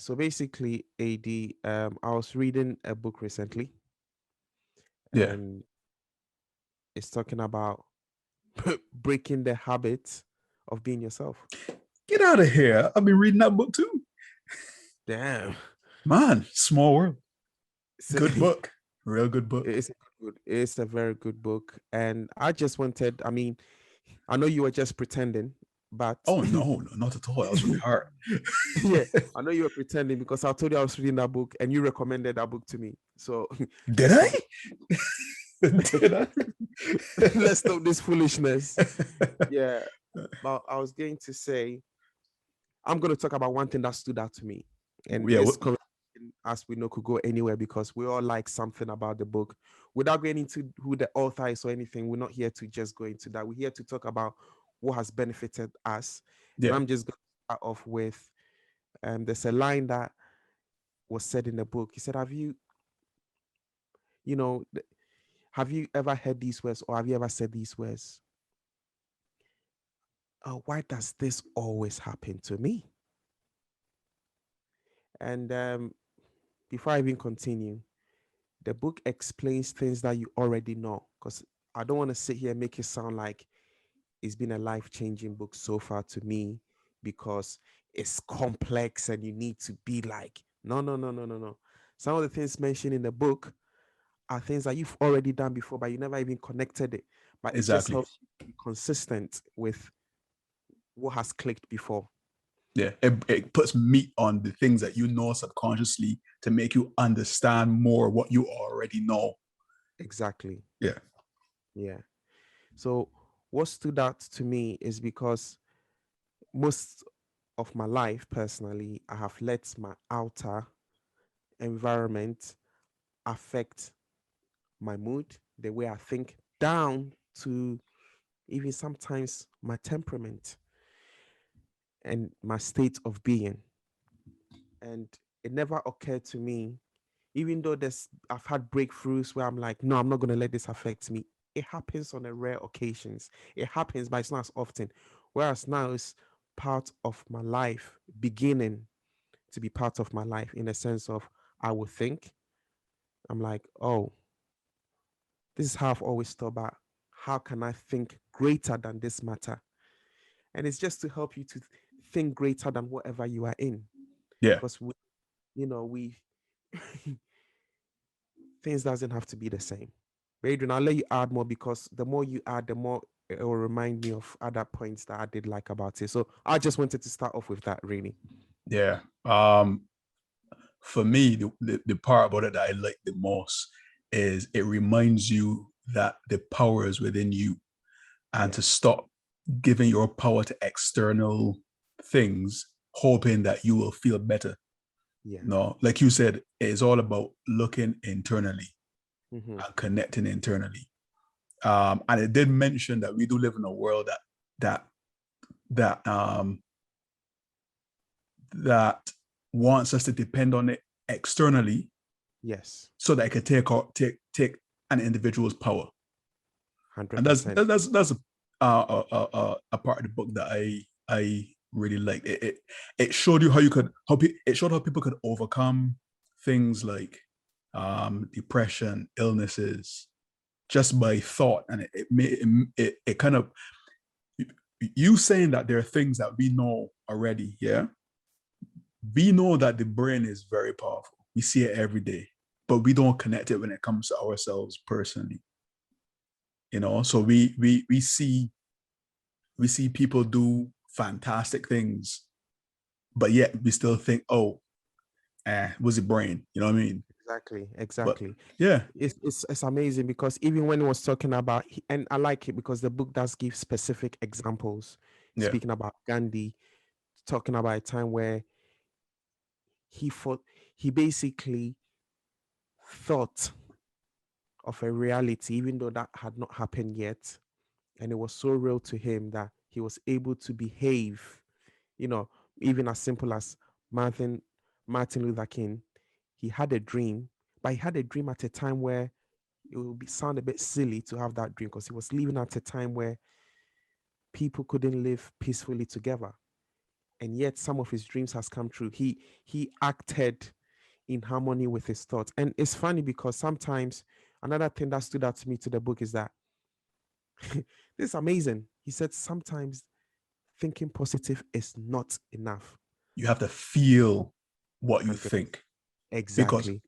So basically, AD, I was reading a book recently, Yeah. and it's talking about breaking the habit of being yourself. Get out of here. I've been reading that book too. Damn. Man, small world. So, Good book. Real good book. it's a very good book, and I just wanted. I mean, I know you were just pretending, but Oh no, no, not at all. That was really hard. yeah, I know you were pretending because I told you I was reading that book, and you recommended that book to me. So Did let's I? stop. Did I? Let's stop this foolishness. Yeah, but I was going to say I'm going to talk about one thing that stood out to me, and Yeah. this conversation, as we know, could go anywhere because we all like something about the book. Without going into who the author is or anything, we're not here to just go into that. We're here to talk about what has benefited us, and Yeah. I'm just going to start off with there's a line that was said in the book. He said, you know, have you ever heard these words or have you ever said these words? Why does this always happen to me? And before I even continue, the book explains things that you already know because I don't want to sit here and make it sound like it's been a life-changing book so far to me because it's complex and you need to be like, no, no, no, no, no, no. Some of the things mentioned in the book are things that you've already done before, but you never even connected it. But it just Exactly. helps you to be consistent with what has clicked before. Yeah. It puts meat on the things that you know subconsciously to make you understand more what you already know. Exactly. Yeah. Yeah. So what stood out to me is because most of my life personally, I have let my outer environment affect my mood, the way I think, down to even sometimes my temperament and my state of being. And it never occurred to me, even though there's I've had breakthroughs where I'm like, no, I'm not gonna let this affect me. It happens on a rare occasions. It happens, but it's not as often. Whereas now it's part of my life, beginning to be part of my life in a sense of I would think, I'm like, oh, this is how I've always thought about how can I think greater than this matter? And it's just to help you to think greater than whatever you are in. Yeah. Because we things doesn't have to be the same. But Adrian, I'll let you add more because the more you add, the more it will remind me of other points that I did like about it. So I just wanted to start off with that really. Yeah. For me, the part about it that I like the most is it reminds you that the power is within you and Yeah. to stop giving your power to external things, hoping that you will feel better. Yeah. No, like you said, it's all about looking internally Mm-hmm. and connecting internally. And it did mention that we do live in a world that that that wants us to depend on it externally Yes. so that it can take an individual's power. And 100%. that's a part of the book that I really liked. It showed you how you could it showed how people could overcome things like depression, illnesses, just by thought, and it kind of you saying that there are things that we know already. Yeah, we know that the brain is very powerful. We see it every day, but we don't connect it when it comes to ourselves personally. So we see people do fantastic things, but yet we still think, oh, was it brain? You know what I mean? Exactly. But Exactly. yeah, It's amazing because even when he was talking about and I like it because the book does give specific examples, yeah, speaking about Gandhi, talking about a time where he fought he basically thought of a reality, even though that had not happened yet. And it was so real to him that he was able to behave, you know, even as simple as Martin, Martin Luther King. He had a dream, but he had a dream at a time where it would sound a bit silly to have that dream because he was living at a time where people couldn't live peacefully together. and yet some of his dreams has come true. He acted in harmony with his thoughts. And it's funny because sometimes another thing that stood out to me to the book is that this is amazing. He said sometimes thinking positive is not enough. You have to feel what you 100%. think, because Exactly.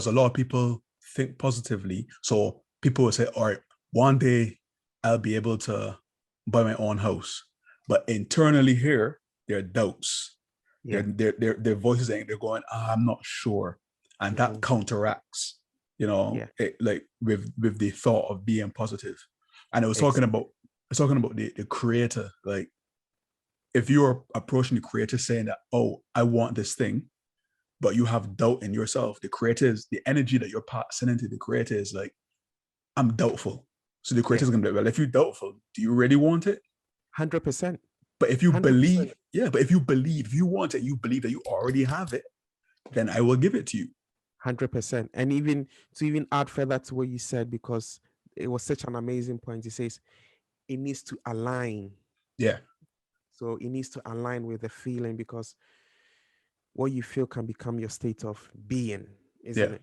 a lot of people think positively. So people will say, all right, one day I'll be able to buy my own house. But internally here, there are doubts. Yeah. Their voices, they're going, I'm not sure. And that Hmm. counteracts, Yeah. like with the thought of being positive. And it was talking Exactly. about the creator. Like, if you're approaching the creator saying that, oh, I want this thing, but you have doubt in yourself, the creator is the energy that you're passing into the creator is like, I'm doubtful. So the Yeah. creator is gonna be like, well, if you're doubtful, do you really want it? 100%. But if you 100%. believe, yeah, but if you want it, you believe that you already have it, then I will give it to you. 100%. And even to even add further to what you said, because it was such an amazing point. He says it needs to align. Yeah, So it needs to align with the feeling because what you feel can become your state of being, isn't yeah, it?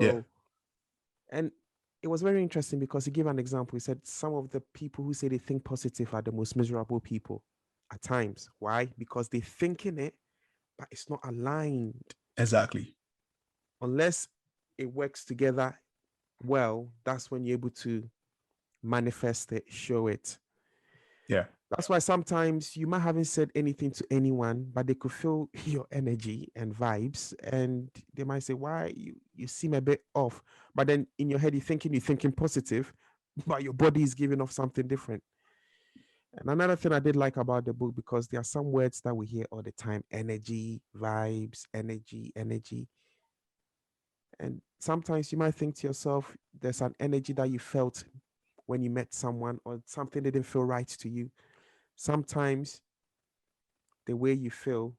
yeah, So, and it was very interesting because he gave an example. He said some of the people who say they think positive are the most miserable people at times. Why? Because they think in it, but it's not aligned. exactly. Unless it works together well, that's when you're able to manifest it, show it. Yeah, That's why sometimes you might haven't said anything to anyone, but they could feel your energy and vibes, and they might say, "Why you seem a bit off?" But then in your head, you're thinking positive, but your body is giving off something different. And another thing I did like about the book, because there are some words that we hear all the time: energy, vibes, energy, energy. And sometimes you might think to yourself, there's an energy that you felt when you met someone, or something didn't feel right to you. Sometimes the way you feel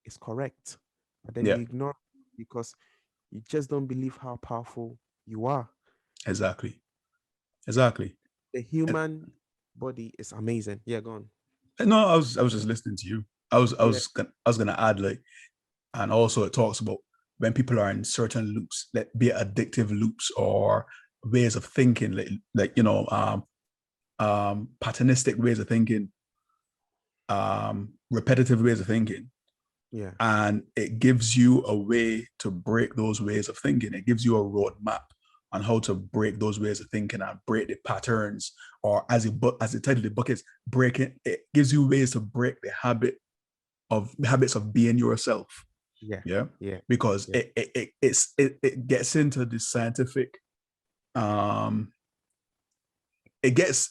is correct, but then yeah, you ignore it because you just don't believe how powerful you are. exactly, exactly. The And, human body is amazing. Yeah, go on. no, I was just listening to you. Yeah, I was gonna add, like, and also it talks about when people are in certain loops, that be it addictive loops or ways of thinking, patternistic ways of thinking, repetitive ways of thinking. yeah, And it gives you a way to break those ways of thinking. It gives you a roadmap on how to break those ways of thinking and break the patterns, or as the title of the book is, breaking. It gives you ways to break the habits of being yourself. yeah, Yeah, yeah, because yeah. it gets into the scientific. um it gets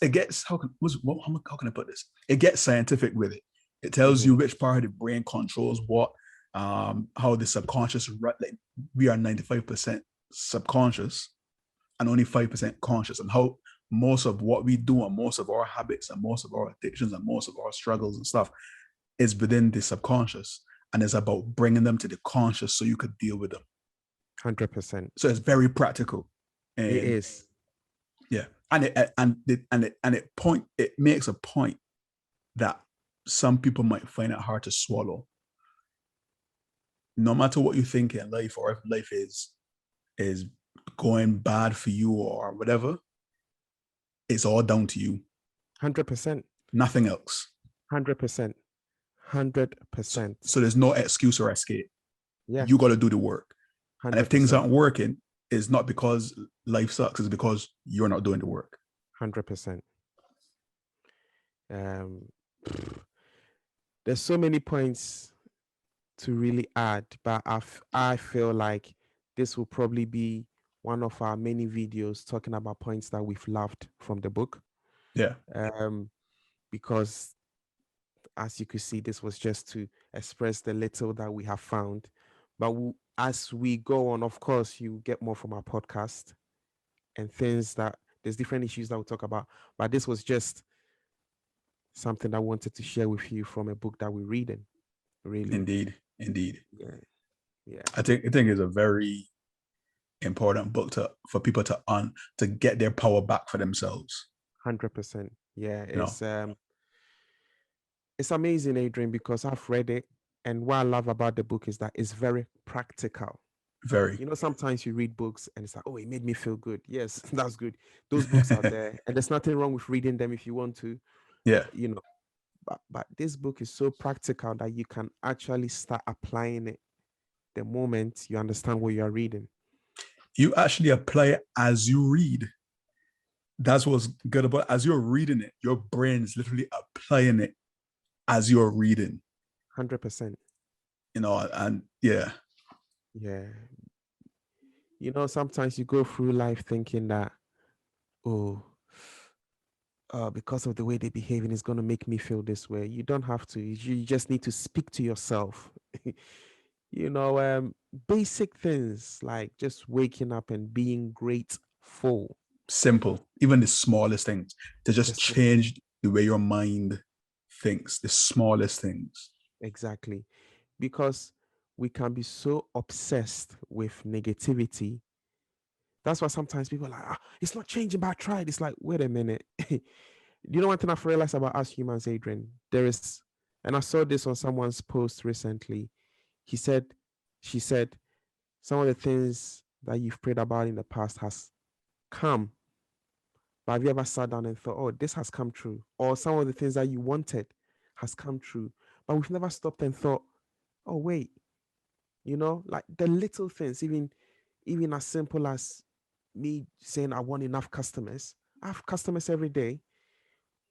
how can I put this? It gets scientific with it. It tells Mm-hmm. you which part of the brain controls what, how the subconscious, like, we are 95% subconscious and only 5% conscious, and how most of what we do and most of our habits and most of our addictions and most of our struggles and stuff is within the subconscious, and it's about bringing them to the conscious so you could deal with them. 100%. So it's very practical. It And is. yeah, it makes a point that some people might find it hard to swallow. No matter what you think in life, or if life is going bad for you or whatever, it's all down to you. 100%. Nothing else. 100%. So, 100%. so there's no excuse or escape. Yeah, You got to do the work. And if things 100%. aren't working, it's not because life sucks. It's because you're not doing the work. 100%. Um, there's so many points to really add, but I feel like this will probably be one of our many videos talking about points that we've loved from the book. Yeah, Um, because as you could see, this was just to express the little that we have found. But as we go on, of course, you get more from our podcast and things that there's different issues that we'll talk about. But this was just something I wanted to share with you from a book that we're reading, really. indeed, indeed. Yeah, yeah, I think it's a very important book to for people to get their power back for themselves. 100%. Yeah, You know, it's It's amazing, Adrian, because I've read it. And what I love about the book is that it's very practical. Very. Sometimes you read books and it's like, oh, it made me feel good. Yes, that's good. Those books are there. And there's nothing wrong with reading them if you want to, Yeah. you know. But this book is so practical that you can actually start applying it the moment you understand what you are reading. You actually apply it as you read. That's what's good about it. As you're reading it, your brain is literally applying it as you're reading. 100%. And yeah, Yeah. Sometimes you go through life thinking that, oh, because of the way they're behaving is going to make me feel this way. You don't have to. You just need to speak to yourself. you know, um, Basic things like just waking up and being grateful. simple. Even the smallest things to The just small, change the way your mind thinks. The smallest things. exactly. Because we can be so obsessed with negativity. That's why sometimes people are like, it's not changing, but I tried. It's like, wait a minute. One thing I've realized about us humans, Adrian? And I saw this on someone's post recently. He said, she said, some of the things that you've prayed about in the past has come. But have you ever sat down and thought, oh, this has come true? Or some of the things that you wanted has come true. But we've never stopped and thought, oh, wait, like the little things, even as simple as me saying I want enough customers. I have customers every day.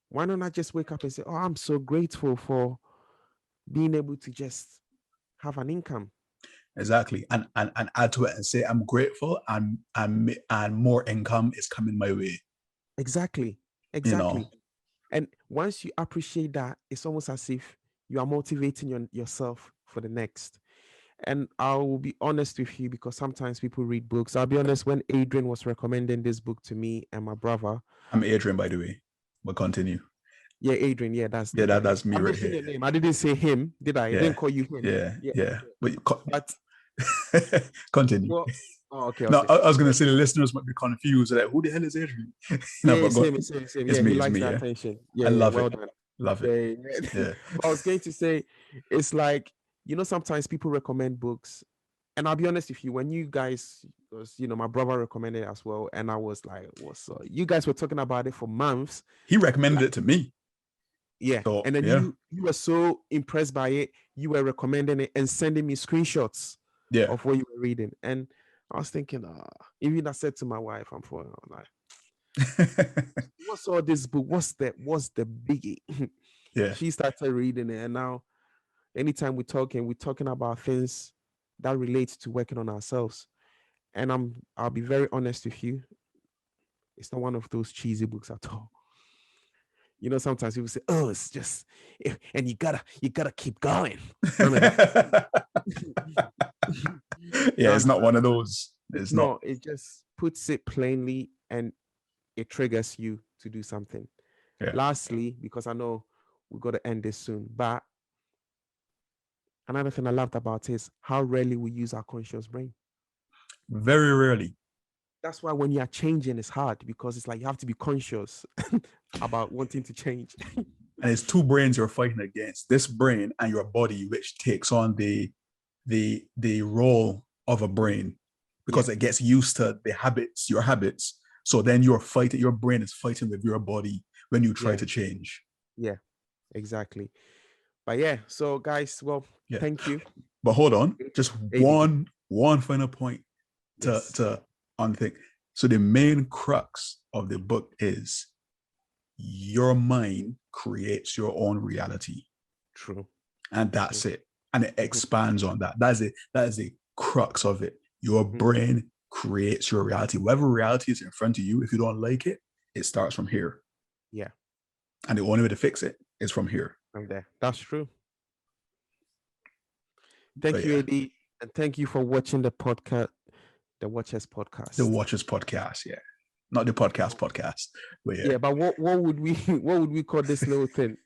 Why don't I just wake up and say, oh, I'm so grateful for being able to just have an income? Exactly. And add to it and say I'm grateful and more income is coming my way. Exactly. You know. Exactly. And once you appreciate that, it's almost as if you are motivating yourself for the next. And I will be honest with you because sometimes people read books. I'll be honest, when Adrian was recommending this book to me and my brother, I'm Adrian, by the way. But continue. yeah, Adrian, yeah, that's Yeah, yeah. that's me I right mentioned here. your name. I didn't say him, did I? I Yeah. didn't call you him. Yeah. Yeah. Yeah. But Continue. well, oh, okay, No, okay. I was gonna say the listeners might be confused. Like, who the hell is Adrian? Yeah, But it's go, him, it's him, it's him. it's Yeah, me, he it's likes me. the Yeah, attention. I Yeah, yeah, love well it, done. love it. Yeah, yeah. Yeah, But I was going to say, it's like, sometimes people recommend books. And I'll be honest with you, when you guys, because, my brother recommended it as well. And I was like, what's you guys were talking about it for months. he recommended Like, it to me. yeah. So And then yeah, you were so impressed by it. You were recommending it and sending me screenshots yeah. of what you were reading. And I was thinking, even I said to my wife, I'm like, what's all this book? What's the biggie? Yeah, She started reading it, and now anytime we're talking about things that relate to working on ourselves. And I'll be very honest with you, it's not one of those cheesy books at all. Sometimes people say, oh, it's just and you gotta keep going. None of that. yeah. No, It's no, not no. one of those. It's It's not. not. It just puts it plainly and it triggers you to do something. Yeah, Lastly, because I know we've got to end this soon, but another thing I loved about it is how rarely we use our conscious brain. very rarely. That's why when you are changing, it's hard because it's like you have to be conscious about wanting to change. And it's two brains you're fighting against. This brain and your body, which takes on the role of a brain Yeah, because it gets used to the habits, your habits. So then you're fighting. Your brain is fighting with your body when you try yeah, to change. yeah, exactly. But yeah, so guys, well, Yeah. thank you. But hold on, just AD. one final point Yes, to on the thing. So the main crux of the book is your mind creates your own reality, true, and true. that's it. And it Mhm, expands on that. That is it. That is the crux of it. Your mhm. brain creates your reality. Whatever reality is in front of you, if you don't like it, it starts from here. Yeah, And the only way to fix it is from here. I'm there. That's true. But Thank you, yeah, AD, and thank you for watching the podcast, the Watchers the podcast. Watchers podcast. Yeah. Not the podcast. But yeah. Yeah, but what would we what would we call this little thing?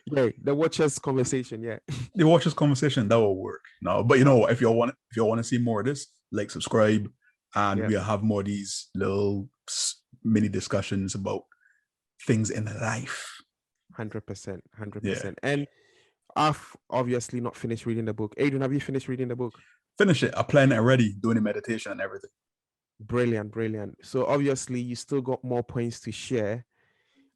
Yeah, the Watchers conversation. Yeah, The Watchers conversation, that will work. No, but you know what? If you want to see more of this, like subscribe and yeah, we'll have more of these little mini discussions about things in life. 100%, hundred Yeah. percent. And I've obviously not finished reading the book. Adrian, have you finished reading the book? Finish it. I plan it already, doing the meditation and everything. Brilliant, brilliant. So obviously you still got more points to share.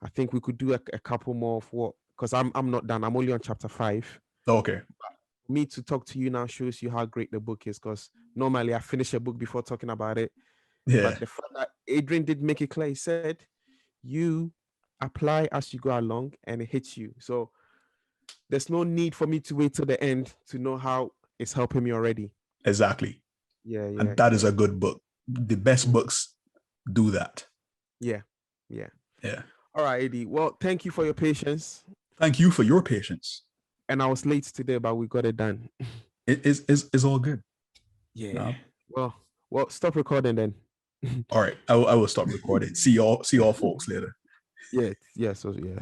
I think we could do a couple more of what, because I'm not done. I'm only on chapter 5. Okay. Me to talk to you now shows you how great the book is, because normally I finish a book before talking about it. Yeah, But the fact that Adrian did make it clear, he said, you apply as you go along and it hits you. So there's no need for me to wait till the end to know how it's helping me already. exactly. Yeah, yeah, And that is yeah. a good book. The best books do that. Yeah, yeah. Yeah. All right, Eddie. Well, thank you for your patience. Thank you for your patience. And I was late today, but we got it done. It is all good. Yeah. Uh, Well, stop recording then. all right. I will stop recording. See y'all folks later. Yeah, yeah. So yeah.